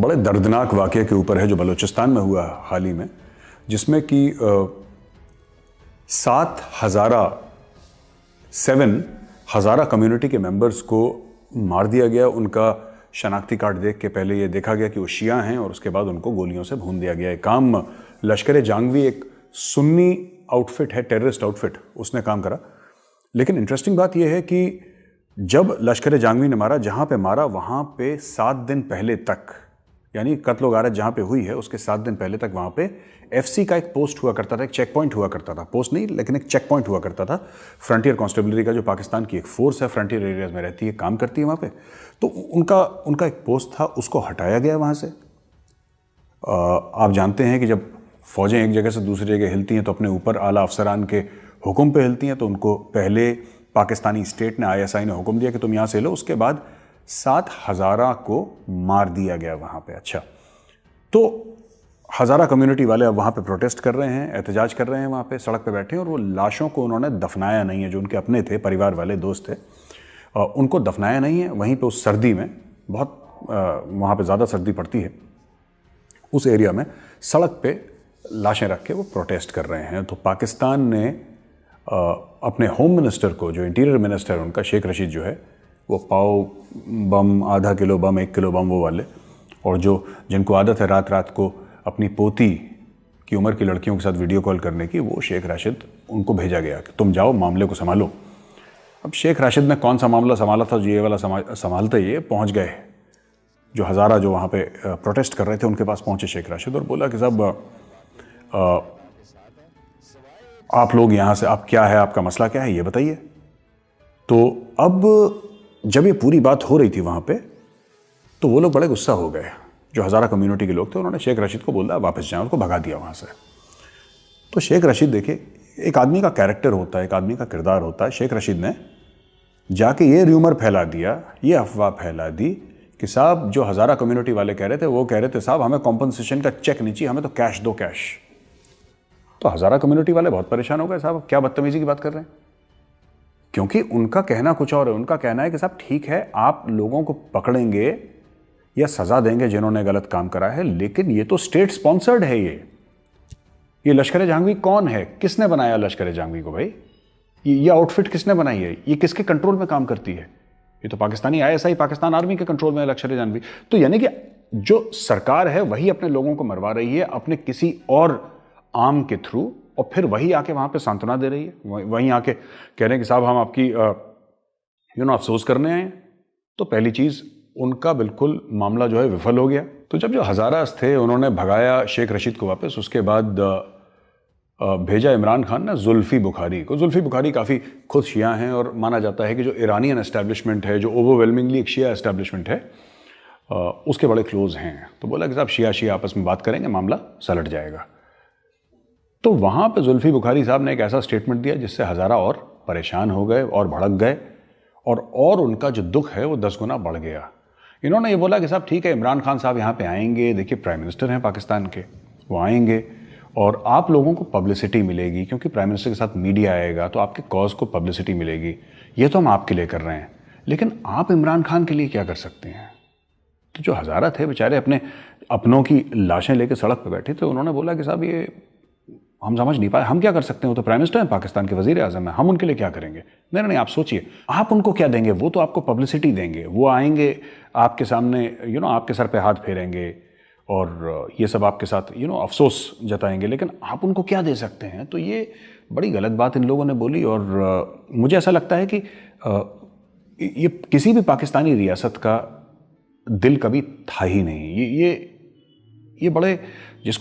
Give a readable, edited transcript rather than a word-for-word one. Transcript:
बड़े दर्दनाक वाक़ये के ऊपर है जो बलूचिस्तान में हुआ हाल ही में, जिसमें कि 7 हज़ारा कम्युनिटी के मेंबर्स को मार दिया गया। उनका शनाख्ती कार्ड देख के पहले ये देखा गया कि वो शिया हैं और उसके बाद उनको गोलियों से भून दिया गया। काम लश्कर जांगवी एक सुन्नी आउटफिट है, टेररिस्ट आउटफिट, उसने काम करा। लेकिन इंटरेस्टिंग बात यह है कि जब लश्कर जांगवी ने मारा, जहाँ पे मारा वहाँ पे 7 दिन पहले तक, यानी कत्ल गारत जहाँ पे हुई है उसके 7 दिन पहले तक वहाँ पे एफसी का एक पोस्ट हुआ करता था, एक चेक पॉइंट हुआ करता था। पोस्ट नहीं लेकिन एक चेक पॉइंट हुआ करता था। फ्रंटियर कॉन्स्टेबलरी का जो पाकिस्तान की एक फोर्स है, फ्रंटियर एरियाज में रहती है, काम करती है वहाँ पे, तो उनका एक पोस्ट था, उसको हटाया गया वहाँ से। आप जानते हैं कि जब फौजें एक जगह से दूसरी जगह हिलती हैं तो अपने ऊपर आला अफसरान के हुक्म पे हिलती हैं, तो उनको पहले पाकिस्तानी स्टेट ने, ISI ने हुक्म दिया कि तुम यहाँ से लो। उसके बाद 7 हज़ारा को मार दिया गया वहाँ पे। अच्छा, तो हज़ारा कम्युनिटी वाले अब वहाँ पे प्रोटेस्ट कर रहे हैं, एहतजाज कर रहे हैं, वहाँ पे सड़क पे बैठे हैं, और वो लाशों को उन्होंने दफनाया नहीं है। जो उनके अपने थे, परिवार वाले, दोस्त थे, उनको दफनाया नहीं है। वहीं पे उस सर्दी में, बहुत वहाँ पे ज़्यादा सर्दी पड़ती है उस एरिया में, सड़क पे लाशें रख के वो प्रोटेस्ट कर रहे हैं। तो पाकिस्तान ने अपने होम मिनिस्टर को, जो इंटीरियर मिनिस्टर है उनका, शेख रशीद जो है, वो पाव बम, आधा किलो बम, 1 किलो बम वो वाले, और जिनको आदत है रात रात को अपनी पोती की उम्र की लड़कियों के साथ वीडियो कॉल करने की, वो शेख राशिद उनको भेजा गया कि तुम जाओ मामले को संभालो। अब शेख राशिद ने कौन सा मामला संभाला था, जो ये वाला संभालते ये पहुँच गए, जो हज़ारा जो वहाँ पे प्रोटेस्ट कर रहे थे उनके पास पहुँचे शेख राशिद और बोला कि साहब आप लोग यहाँ से, आप क्या है, आपका मसला क्या है, ये बताइए। तो अब जब ये पूरी बात हो रही थी वहाँ पे, तो वो लोग बड़े गुस्सा हो गए। जो हज़ारा कम्युनिटी के लोग थे, उन्होंने शेख रशीद को बोला वापस जाएं, उनको भगा दिया वहाँ से। तो शेख रशीद, देखिए, एक आदमी का कैरेक्टर होता है, एक आदमी का किरदार होता है। शेख रशीद ने जाके ये र्यूमर फैला दिया, ये अफवाह फैला दी कि साहब जो हज़ारा कम्युनिटी वाले कह रहे थे, वो कह रहे थे साहब हमें कॉम्पनसेशन का चेक नहीं चाहिए, हमें तो कैश दो, कैश। तो हज़ारा कम्युनिटी वाले बहुत परेशान हो गए, साहब क्या बदतमीजी की बात कर रहे हैं, क्योंकि उनका कहना कुछ और है। उनका कहना है कि साहब ठीक है, आप लोगों को पकड़ेंगे या सज़ा देंगे जिन्होंने गलत काम करा है, लेकिन ये तो स्टेट स्पॉन्सर्ड है। ये लश्कर जांगवी कौन है, किसने बनाया लश्कर जांगवी को भाई? ये आउटफिट किसने बनाई है? ये किसके कंट्रोल में काम करती है? ये तो पाकिस्तानी ISI, पाकिस्तान आर्मी के कंट्रोल में है लश्कर जांगवी। तो यानी कि जो सरकार है वही अपने लोगों को मरवा रही है अपने किसी और आर्म के थ्रू, और फिर वही आके वहां पे सांत्वना दे रही है, वहीं आके कह रहे हैं कि साहब हम आपकी अफसोस करने आए। तो पहली चीज, उनका बिल्कुल मामला जो है विफल हो गया। तो जब जो हज़ारास थे उन्होंने भगाया शेख रशीद को वापस, उसके बाद भेजा इमरान खान ने जुल्फी बुखारी को। जुल्फी बुखारी काफ़ी खुद शिया हैं और माना जाता है कि जो ईरानियन एस्टैब्लिशमेंट है, जो ओवरवेलमिंगली एक शिया एस्टैब्लिशमेंट है, उसके बड़े क्लोज हैं। तो बोला कि साहब शिया आपस में बात करेंगे, मामला सलट जाएगा। तो वहाँ पे जुल्फी बुखारी साहब ने एक ऐसा स्टेटमेंट दिया जिससे हज़ारा और परेशान हो गए और भड़क गए, और उनका जो दुख है वो 10 गुना बढ़ गया। इन्होंने ये बोला कि साहब ठीक है, इमरान खान साहब यहाँ पे आएंगे, देखिए प्राइम मिनिस्टर हैं पाकिस्तान के, वो आएंगे और आप लोगों को पब्लिसिटी मिलेगी, क्योंकि प्राइम मिनिस्टर के साथ मीडिया आएगा तो आपके कॉज को पब्लिसिटी मिलेगी। ये तो हम आपके लिए कर रहे हैं, लेकिन आप इमरान खान के लिए क्या कर सकते हैं? तो जो हज़ारा थे बेचारे अपने अपनों की लाशें लेकर सड़क पर बैठे थे। उन्होंने बोला कि साहब ये हम समझ नहीं पाए, हम क्या कर सकते हैं? वो तो प्राइम मिनिस्टर हैं पाकिस्तान के, वजीर आज़म है, हम उनके लिए क्या करेंगे? नहीं, आप सोचिए, आप उनको क्या देंगे? वो तो आपको पब्लिसिटी देंगे, वो आएंगे आपके सामने, आपके सर पे हाथ फेरेंगे और ये सब आपके साथ अफसोस जताएंगे, लेकिन आप उनको क्या दे सकते हैं? तो ये बड़ी गलत बात इन लोगों ने बोली। और मुझे ऐसा लगता है कि ये किसी भी पाकिस्तानी रियासत का दिल कभी था ही नहीं। ये बड़े, जिसको